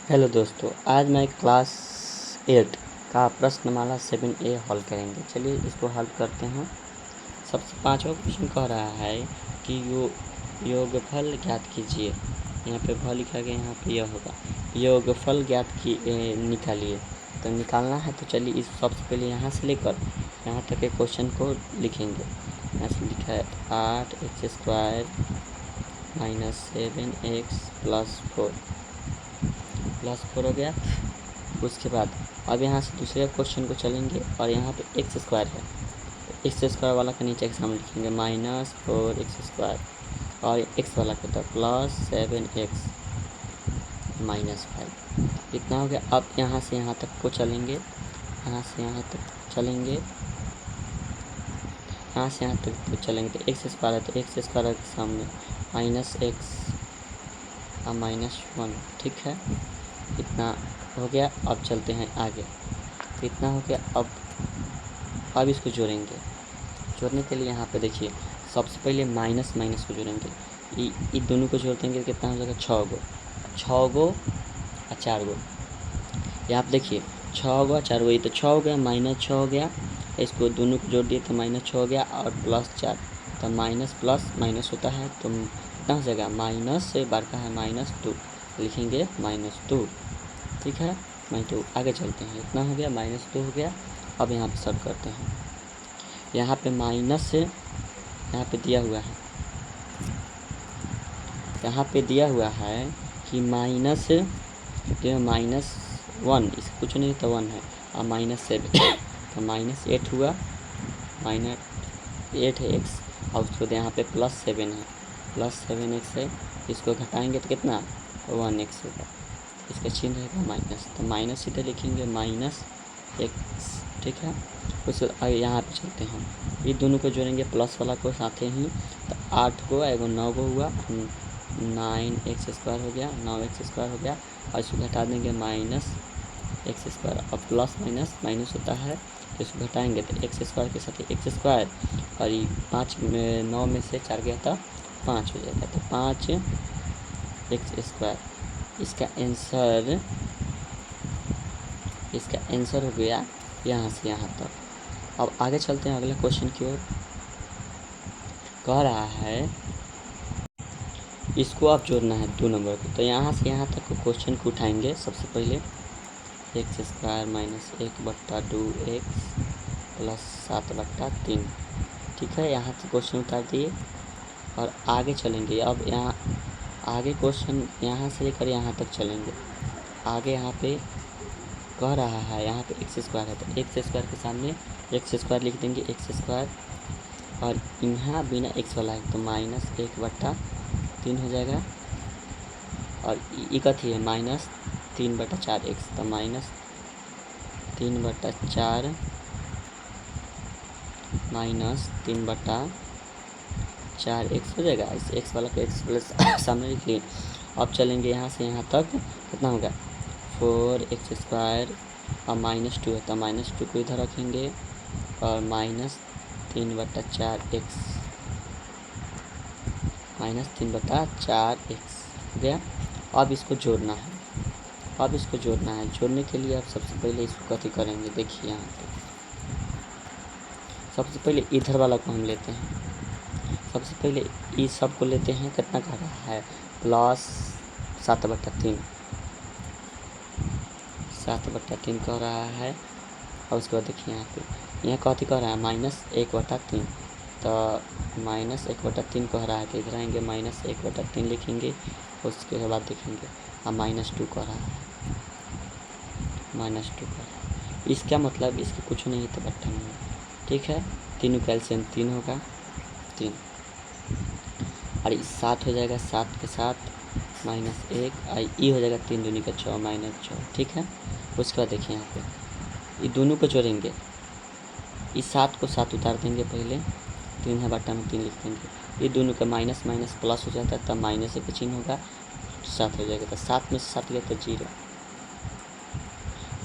Hello दोस्तों, आज मैं क्लास 8 का प्रश्नमाला 7A हल करेंगे। चलिए इसको हल करते हैं। सबसे पाँचवा क्वेश्चन कह रहा है कि योगफल ज्ञात कीजिए। यहाँ पे भ लिखा गया, यहाँ पे यह होगा योगफल ज्ञात की निकालिए। तो निकालना है तो चलिए इस सबसे पहले यहाँ से लेकर यहाँ तक के क्वेश्चन को लिखेंगे। यहाँ से लिखा है 8x² - 7x +4 हो गया। उसके बाद अब यहाँ से दूसरे क्वेश्चन को चलेंगे और यहाँ पे x² है, x² वाला का नीचे एग्जाम लिखेंगे -4x² और x वाला का था +7x -5। इतना हो गया। अब यहाँ से यहाँ तक को चलेंगे, यहाँ से यहाँ तक चलेंगे, यहाँ से यहाँ तक तो चलेंगे तो x² है तो x² के सामने -x और -1, ठीक है। इतना हो गया। अब चलते हैं आगे। इतना हो गया। अब इसको जोड़ेंगे। जोड़ने के लिए यहाँ पे देखिए सबसे पहले माइनस को जोड़ेंगे। ये दोनों को जोड़ देंगे कितना हो जाएगा 6 गो और 4 गो। यहाँ पे देखिए 6 गो 4 गो, ये तो 6 हो गया, -6 हो गया। इसको दोनों को जोड़ दिए तो -6 हो गया और +4 तो माइनस प्लस माइनस होता है तो कितना हो जाएगा माइनस से बार का है -2, लिखेंगे -2, ठीक है। -2 आगे चलते हैं। इतना हो गया, -2 हो गया। अब यहाँ पे सॉल्व करते हैं। यहाँ पे माइनस से यहाँ पे दिया हुआ है, यहाँ पे दिया हुआ है कि -1 इसका कुछ नहीं तो 1 है और -7 तो -8 हुआ, -8 है x और उसके बाद यहाँ पे +7 है, +7x है। इसको घटाएंगे तो कितना 1x होगा। इसका चिन्ह रहेगा माइनस, तो माइनस सीधे लिखेंगे -x, ठीक है। उसके आगे यहाँ पे चलते हैं। ये दोनों को जोड़ेंगे प्लस वाला को साथ ही तो 8 को एगो 9 को हुआ 9x² हो गया, 9x² हो गया और इसको घटा देंगे -x²। अब प्लस माइनस माइनस होता है तो इसको घटाएंगे तो x² के साथ x² और ये 9 में से 4 गया था 5 हो जाएगा तो 5x²। इसका आंसर हो गया यहाँ से यहाँ तक। अब आगे चलते हैं अगले क्वेश्चन की ओर। कह रहा है इसको आप जोड़ना है 2 नंबर को, तो यहाँ से यहाँ तक क्वेश्चन को उठाएंगे। सबसे पहले x² - 1/2x +7/3, ठीक है। यहाँ से क्वेश्चन उतार दिए और आगे चलेंगे। अब यहाँ आगे क्वेश्चन यहाँ से लेकर यहाँ तक चलेंगे। आगे यहाँ पे कह रहा है यहाँ पे x² है तो x² के सामने x² लिख देंगे x² और यहाँ बिना x वाला है तो -1/3 हो जाएगा और ये कथी है -3/4x तो -3/4 -3/4x हो जाएगा। इस x वाला को x प्लस सामने लिख लिए। अब चलेंगे यहाँ से यहाँ तक कितना होगा 4x² और -2 है तो -2 को इधर रखेंगे और -3/4x हो गया। अब इसको जोड़ना है, जोड़ने के लिए अब सबसे पहले इसको कथी करेंगे देखिए यहाँ पे। सबसे पहले इधर वाला को हम लेते हैं। सबसे पहले इस सब को लेते हैं। कितना कह रहा है +7/3 कह रहा है। और उसके बाद देखिए यहाँ कथी कह रहा है -1/3 तो -1/3 कह रहा है तो इधर आएंगे -1/3 लिखेंगे। उसके बाद देखेंगे और -2 कह रहा है, इसका मतलब इसके कुछ नहीं तो बट्टा नहीं, ठीक है। तीनों का एलसीएम 3 होगा 3 और 7 हो जाएगा, 7 के साथ -1 और ये हो जाएगा 3 दूनी का 6 -6, ठीक है। उसके बाद देखिए यहाँ पे ये दोनों को जोड़ेंगे। इस 7 को 7 उतार देंगे पहले, 3 है बट्टा में 3 लिख देंगे। ये दोनों का माइनस माइनस प्लस हो जाता है तब -1 का चिन्ह होगा 7 हो जाएगा तो 7 में से 7 गया तो 0,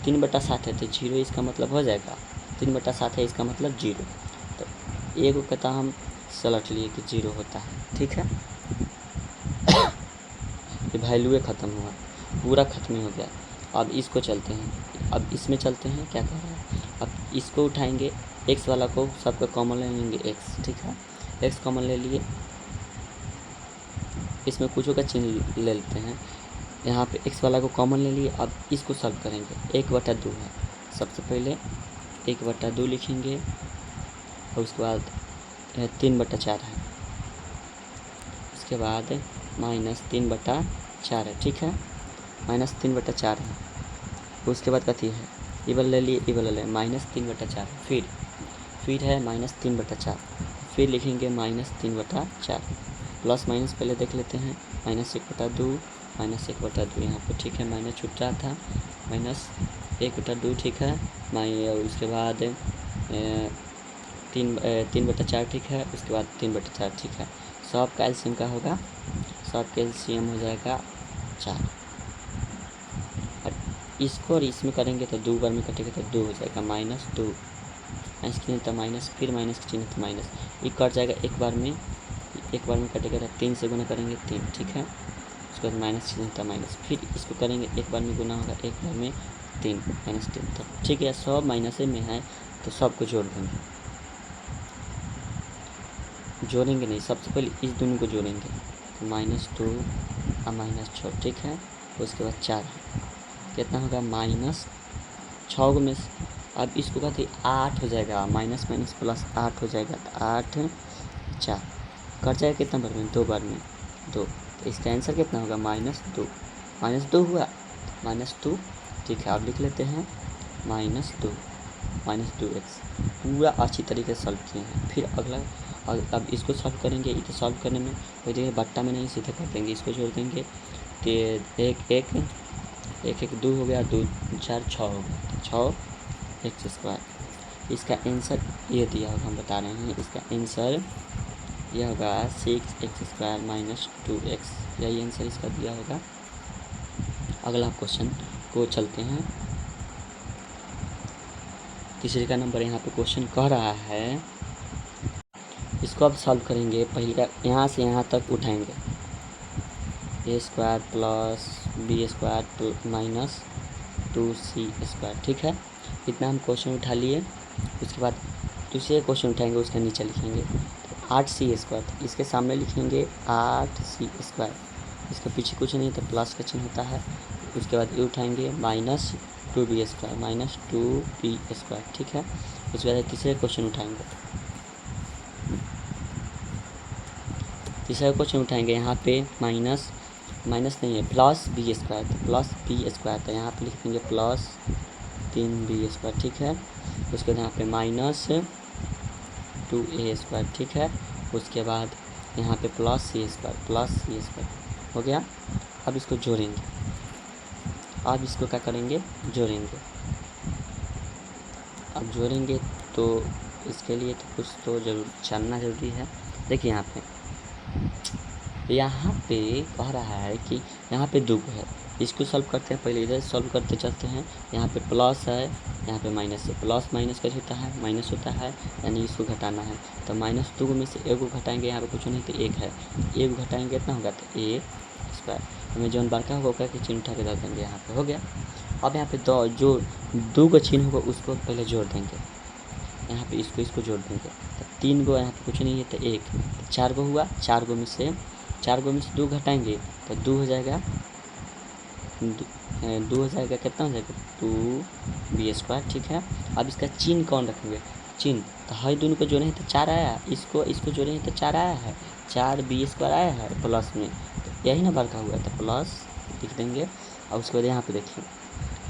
3/7 है तो 0 इसका मतलब हो जाएगा 3/7 है इसका मतलब 0। तो एक कहता हम सलट लिए कि 0 होता है, ठीक है। ये वैल्यूए ख़त्म हुआ। पूरा खत्म हो गया। अब इसको चलते हैं, अब इसमें चलते हैं, क्या कर रहा है, अब इसको उठाएंगे, एक्स वाला को सबका कॉमन ले लेंगे एक्स, ठीक है, एक्स कॉमन ले लिए, इसमें कुछ का चिन्ह ले लेते हैं, यहाँ पे एक्स वाला को कॉमन ले लिए। अब इसको सॉल्व करेंगे, 1/2 है, सबसे पहले 1/2 लिखेंगे और उसके बाद 3/4 है, उसके बाद -3/4 है, ठीक है, -3/4 है, उसके बाद कथी है, इबल ले लिए, इबल ले -3/4, फिर है -3/4, फिर लिखेंगे -3/4, प्लस माइनस पहले देख लेते हैं, -1/2 -1/2 यहाँ पे, ठीक है, माइनस छूट रहा था, -1/2, ठीक है, उसके बाद 3/4, ठीक है, उसके बाद 3/4, ठीक है, सब का एलसीएम का होगा, सब का एलसीएम हो जाएगा 4, और इसको और इसमें करेंगे तो 2 बार में कटेगा तो 2 हो जाएगा, -2, माइनस की तो माइनस, फिर माइनस की चिन्ह तो माइनस, ये कट जाएगा एक बार में कटेगा तो 3 से गुना करेंगे 3, ठीक है, उसके बाद माइनस चिन्ह था माइनस, फिर इसको करेंगे एक बार में गुना होगा, एक बार में 3 -3 था, ठीक है, सब माइनस में है तो सबको जोड़ देंगे, जोड़ेंगे नहीं, सबसे पहले इस दोनों को जोड़ेंगे, तो -2 और -6, ठीक है, उसके बाद 4 है, कितना होगा -6 में, अब इसको कहते 8 हो जाएगा, माइनस माइनस प्लस 8 हो जाएगा, तो 8 4 कट जाएगा, कितना बार में, 2 बार में 2, तो इसका आंसर कितना होगा -2 हुआ, -2, ठीक है, अब लिख लेते हैं -2x, पूरा अच्छी तरीके से सॉल्व किए हैं। फिर अगला, अब इसको सॉल्व करेंगे, इसे सॉल्व करने में कोई जगह बट्टा में नहीं, सीधे कर देंगे, इसको जोड़ देंगे, तो 1 2 हो गया, 2 4 6 हो गया, 6x², इसका आंसर ये दिया होगा, हम बता रहे हैं, इसका आंसर यह होगा 6x² - 2x, यही आंसर इसका दिया होगा। अगला क्वेश्चन को चलते हैं, तीसरे का नंबर यहाँ पे क्वेश्चन कह रहा है, इसको अब सॉल्व करेंगे, पहले का यहाँ से यहाँ तक उठाएंगे, a² + b² - 2c², ठीक है, इतना हम क्वेश्चन उठा लिए। उसके बाद दूसरे क्वेश्चन उठाएंगे, उसका नीचे लिखेंगे 8c², इसके सामने लिखेंगे 8c², इसके पीछे कुछ नहीं तो प्लस का चिन्ह होता है। उसके बाद ये उठाएंगे -2b² - 2b², ठीक है। उसके बाद तीसरे क्वेश्चन उठाएंगे, तीसरा क्वेश्चन उठाएंगे, यहाँ पे माइनस नहीं है, +b², प्लस b², तो यहाँ पे लिख देंगे +3b², ठीक है। उसके बाद यहाँ पे -2a², ठीक है। उसके बाद यहाँ पे +c² हो गया। अब इसको जोड़ेंगे, अब इसको क्या करेंगे, जोड़ेंगे। अब जोड़ेंगे तो इसके लिए तो कुछ तो जरूर जानना ज़रूरी है। देखिए यहाँ पे कह रहा है कि यहाँ पे 2 है, इसको सॉल्व करते हैं, पहले इधर सॉल्व करते चलते हैं। यहाँ पे प्लस है, यहाँ पे माइनस है, प्लस माइनस कैसे होता है, माइनस होता है, यानी इसको घटाना है, तो -2 में से 1 को घटाएंगे, यहाँ पे कुछ नहीं तो 1 है, 1 घटाएंगे इतना होगा तो a², हमें जो बड़का होगा उसका चिन्ह उठा के रख देंगे, यहाँ पे हो गया। अब यहाँ पे जो 2 का चिन्ह होगा उसको पहले जोड़ देंगे, यहाँ पे इसको जोड़ देंगे, तो 3 गो यहाँ पे कुछ नहीं है तो 1, 4 गो हुआ, 4 गो में से 2 घटाएंगे तो 2 हो जाएगा, 2 हो जाएगा, कितना हो जाएगा 2b², ठीक है। अब इसका चिन्ह कौन रखेंगे, चिन्ह तो हर दोनों को जोड़े हैं तो 4 आया, इसको जोड़े हैं तो 4 आया है, 4b² आया है प्लस में, तो यही ना बड़का हुआ तो प्लस लिख देंगे। और उसके बाद यहाँ पे देखिए,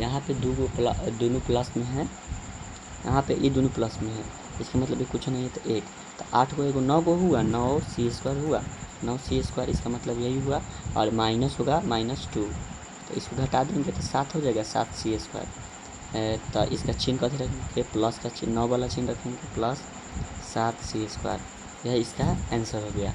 यहाँ पे दोनों प्लस में है, यहाँ पे ये दोनों प्लस में है, इसका मतलब ये कुछ नहीं है तो 1, तो 8 को 1 9 को हुआ, 9c² हुआ, 9c², इसका मतलब यही हुआ। और माइनस होगा -2, तो इसको घटा देंगे तो 7 हो जाएगा, 7c²। तो इसका चिन्ह कथी रखेंगे, प्लस का चिन्ह, 9 वाला चिन्ह रखेंगे, प्लस 7c², यह इसका आंसर हो गया।